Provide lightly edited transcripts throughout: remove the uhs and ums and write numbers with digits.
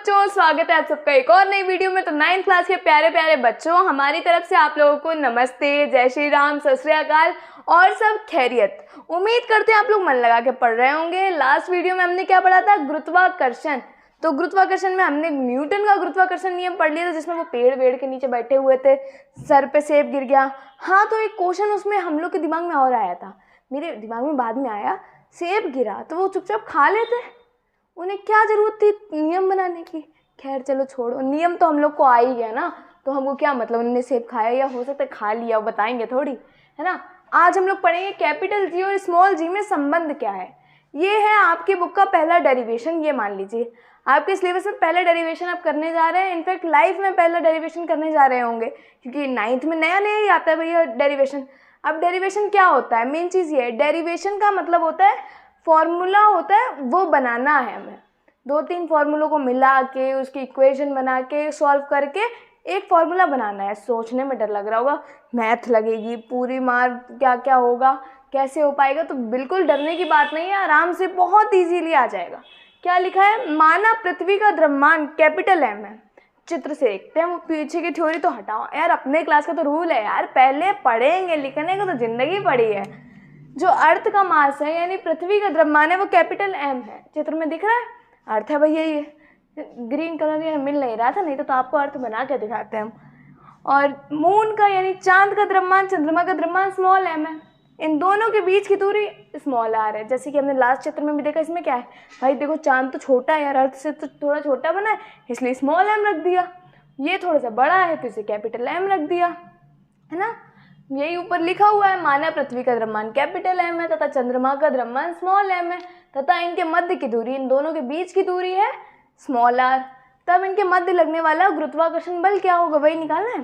बच्चों, स्वागत है आप सबका एक और नई वीडियो में। तो 9th क्लास के प्यारे प्यारे बच्चों, हमारी तरफ से आप लोगों को नमस्ते, जय श्री राम, सत श्री अकाल और सब खैरियत। उम्मीद करते हैं आप लोग मन लगा के पढ़ रहे होंगे। लास्ट वीडियो में हमने क्या पढ़ा था? गुरुत्वाकर्षण। तो गुरुत्वाकर्षण में हमने न्यूटन का गुरुत्वाकर्षण नियम पढ़ लिया था, जिसमें वो पेड़ वेड़ के नीचे बैठे हुए थे, सर पे सेब गिर गया। हाँ, तो एक क्वेश्चन उसमें हम लोग के दिमाग में और आया था, मेरे दिमाग में बाद में आया। सेब गिरा तो वो चुपचाप खा लेते, उन्हें क्या ज़रूरत थी नियम बनाने की? खैर चलो छोड़ो, नियम तो हम लोग को आ ही गया ना, तो हमको क्या मतलब उन्होंने सेब खाया या हो सकता है खा लिया, वो बताएंगे थोड़ी, है ना। आज हम लोग पढ़ेंगे कैपिटल जी और स्मॉल जी में संबंध क्या है। ये है आपकी बुक का पहला डेरिवेशन। ये मान लीजिए आपके सिलेबस में पहला डेरिवेशन आप करने जा रहे हैं। इनफैक्ट लाइफ में पहला डेरिवेशन करने जा रहे होंगे, क्योंकि 9th में नया नया ही आता है भैया डेरिवेशन। अब डेरिवेशन क्या होता है? मेन चीज़ ये है, डेरिवेशन का मतलब होता है फॉर्मूला होता है, वो बनाना है हमें। 2-3 फार्मूलों को मिला के उसकी इक्वेशन बना के सॉल्व करके एक फार्मूला बनाना है। सोचने में डर लग रहा होगा, मैथ लगेगी पूरी मार, क्या क्या होगा, कैसे हो पाएगा? तो बिल्कुल डरने की बात नहीं है, आराम से बहुत इजीली आ जाएगा। क्या लिखा है? माना पृथ्वी का द्रव्यमान कैपिटल एम है। चित्र से देखते हैं, वो पीछे की थ्योरी तो हटाओ यार, अपने क्लास का तो रूल है यार, पहले पढ़ेंगे, लिखने को तो जिंदगी पड़ी है। जो अर्थ का मास है यानी पृथ्वी का द्रव्यमान है, वो कैपिटल एम है। चित्र में दिख रहा है अर्थ है भैया। ये ग्रीन कलर ये मिल नहीं रहा था, नहीं तो आपको अर्थ बना के दिखाते हैं हम। और मून का यानी चांद का द्रव्यमान, चंद्रमा का द्रव्यमान स्मॉल एम है। इन दोनों के बीच की दूरी स्मॉल आर है। जैसे कि हमने लास्ट चित्र में भी देखा, इसमें क्या है भाई, देखो चांद तो छोटा है यार, अर्थ से तो थोड़ा छोटा बना है, इसलिए स्मॉल एम रख दिया। ये थोड़ा सा बड़ा है तो इसे कैपिटल एम रख दिया, है ना। यही ऊपर लिखा हुआ है, माना पृथ्वी का द्रव्यमान कैपिटल एम है तथा चंद्रमा का द्रव्यमान स्मॉल एम है तथा इनके मध्य की दूरी, इन दोनों के बीच की दूरी है स्मॉल आर। तब इनके मध्य लगने वाला गुरुत्वाकर्षण बल क्या होगा, वही निकालना है।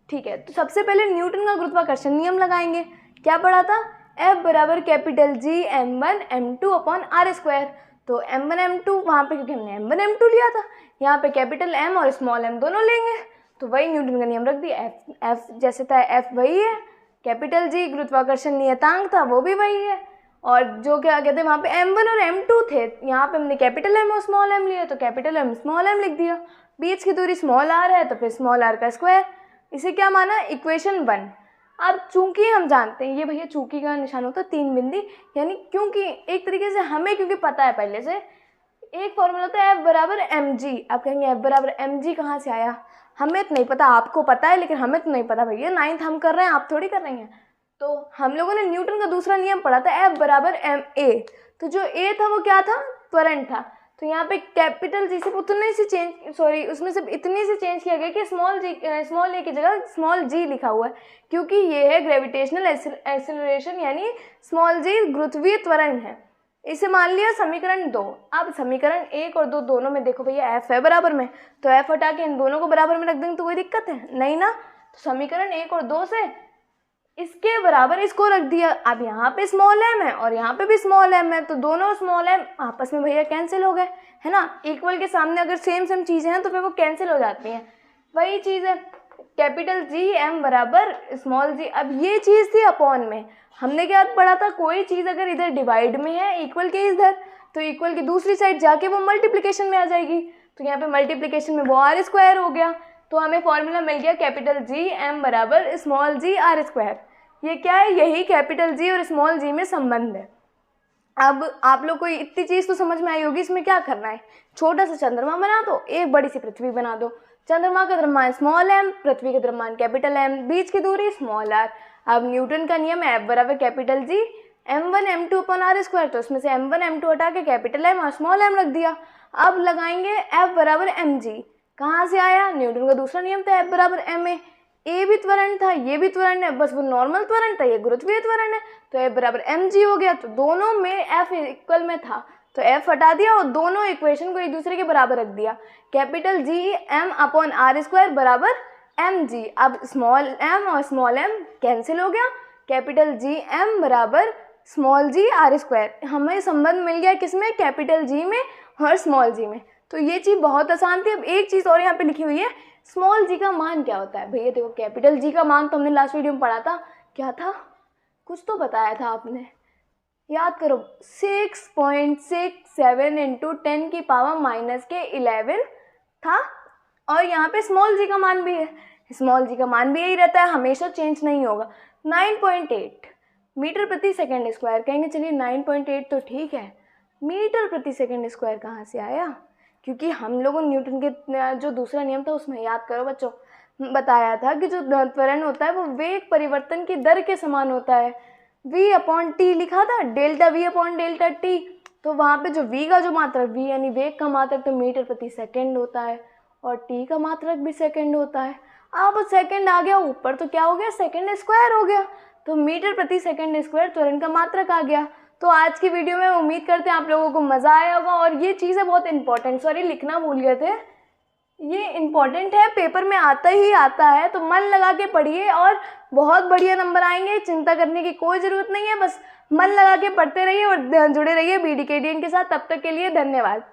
ठीक है, तो सबसे पहले न्यूटन का गुरुत्वाकर्षण नियम लगाएंगे। क्या पढ़ा था? F बराबर capital G m1 m2 upon r square. तो m1 m2 वहाँ पे, क्योंकि हमने m1 m2 लिया था, यहाँ पे कैपिटल M और स्मॉल m दोनों लेंगे, तो वही न्यूटन का नियम रख दिया। F जैसे था, F वही है, कैपिटल G गुरुत्वाकर्षण नियतांक था, वो भी वही है। और जो क्या कहते हैं वहाँ पे m1 और m2 थे, यहाँ पे हमने कैपिटल M और स्मॉल m लिया, तो कैपिटल M स्मॉल m लिख दिया। बीच की दूरी स्मॉल r है, तो फिर स्मॉल r का स्क्वायर। इसे क्या माना? इक्वेशन 1। अब चूंकि हम जानते हैं, ये भैया चूंकि का निशान होता है 3 बिंदी, यानी क्योंकि एक तरीके से हमें क्योंकि पता है पहले से, एक फॉर्मूला होता है F बराबर mg। आप कहेंगे F बराबर mg कहाँ से आया? हमें तो नहीं पता, आपको पता है लेकिन हमें तो नहीं पता भैया, 9th हम कर रहे हैं, आप थोड़ी कर रही हैं। तो हम लोगों ने न्यूटन का दूसरा नियम पढ़ा था, F बराबर ma। तो जो a था वो क्या था? त्वरण था। तो यहाँ पे कैपिटल जी से उतने से चेंज, सॉरी उसमें से इतने से चेंज किया गया कि स्मॉल ए की जगह स्मॉल जी लिखा हुआ है, क्योंकि ये है ग्रेविटेशनल एक्सेलरेशन, यानी स्मॉल जी गुरुत्वीय त्वरण है। इसे मान लिया समीकरण 2। अब समीकरण 1 और 2 दोनों में देखो भैया एफ है बराबर में, तो एफ हटा के इन दोनों को बराबर में रख देंगे तो कोई दिक्कत है नहीं ना। तो समीकरण 1 और 2 से इसके बराबर इसको रख दिया। अब यहाँ पे स्मॉल एम है और यहाँ पे भी स्मॉल एम है, तो दोनों स्मॉल एम आपस में भैया कैंसिल हो गए, है ना। इक्वल के सामने अगर सेम चीज़ें हैं तो फिर वो कैंसिल हो जाती हैं। वही चीज़ है, कैपिटल जी एम बराबर स्मॉल जी। अब ये चीज़ थी अपॉन में, हमने क्या पढ़ा था? कोई चीज़ अगर इधर डिवाइड में है, इक्वल के इधर, तो इक्वल की दूसरी साइड जाके वो मल्टीप्लिकेशन में आ जाएगी। तो यहाँ पे मल्टीप्लिकेशन में वो आर स्क्वायर हो गया, तो हमें फॉर्मूला मिल गया कैपिटल जी एम बराबर स्मॉल जी आर स्क्वायर। ये क्या है? यही कैपिटल जी और स्मॉल जी में संबंध है। अब आप लोग को इतनी चीज़ तो समझ में आई होगी। इसमें क्या करना है? छोटा सा चंद्रमा बना दो, एक बड़ी सी पृथ्वी बना दो। चंद्रमा का द्रव्यमान स्मॉल एम, पृथ्वी का द्रव्यमान कैपिटल एम, बीच की दूरी स्मॉल आर। अब न्यूटन का नियम है F बराबर capital G m1 m2 upon r square, तो उसमें से m1 m2 हटा के कैपिटल M और स्मॉल m रख दिया। अब लगाएंगे F बराबर mg। कहाँ से आया? न्यूटन का दूसरा नियम था F बराबर ma। ए भी त्वरण था, ये भी त्वरण है, बस वो नॉर्मल त्वरण था, ये गुरुत्वीय त्वरण है, तो F बराबर mg हो गया। तो दोनों में F इक्वल में था, तो F हटा दिया और दोनों इक्वेशन को एक दूसरे के बराबर रख दिया। Capital G M upon r square बराबर mg। अब स्मॉल m और स्मॉल m कैंसिल हो गया, कैपिटल जी एम बराबर स्मॉल जी आर स्क्वायर। हमें संबंध मिल गया किसमें? कैपिटल जी में और स्मॉल जी में। तो ये चीज़ बहुत आसान थी। अब एक चीज़ और यहाँ पे लिखी हुई है, स्मॉल जी का मान क्या होता है? भैया देखो, कैपिटल जी का मान तो हमने लास्ट वीडियो में पढ़ा था, क्या था? कुछ तो बताया था आपने, याद करो, 6.67 × 10⁻⁻11 था। और यहाँ पे स्मॉल जी का मान भी है, स्मॉल जी का मान भी यही रहता है, हमेशा चेंज नहीं होगा। 9.8 मीटर प्रति सेकंड स्क्वायर। कहेंगे चलिए 9.8 तो ठीक है, मीटर प्रति सेकंड स्क्वायर कहाँ से आया? क्योंकि हम लोगों न्यूटन के जो दूसरा नियम था उसमें, याद करो बच्चों, बताया था कि जो त्वरण होता है वो वेग परिवर्तन की दर के समान होता है। v/t लिखा था, डेल्टा v/डेल्टा t। तो वहाँ पे जो v का जो मात्रक, v यानी वेग का मात्रक, तो मीटर प्रति सेकंड होता है, और t का मात्रक भी सेकंड होता है। अब सेकंड आ गया ऊपर तो क्या हो गया, सेकंड स्क्वायर हो गया, तो मीटर प्रति सेकंड स्क्वायर त्वरण का मात्रक आ गया। तो आज की वीडियो में उम्मीद करते हैं आप लोगों को मज़ा आया होगा। और ये चीज़ें बहुत इंपॉर्टेंट, सॉरी लिखना भूल गए थे, ये इम्पॉर्टेंट है, पेपर में आता ही आता है, तो मन लगा के पढ़िए और बहुत बढ़िया नंबर आएंगे। चिंता करने की कोई ज़रूरत नहीं है, बस मन लगा के पढ़ते रहिए और जुड़े रहिए BDKDN के साथ। तब तक के लिए धन्यवाद।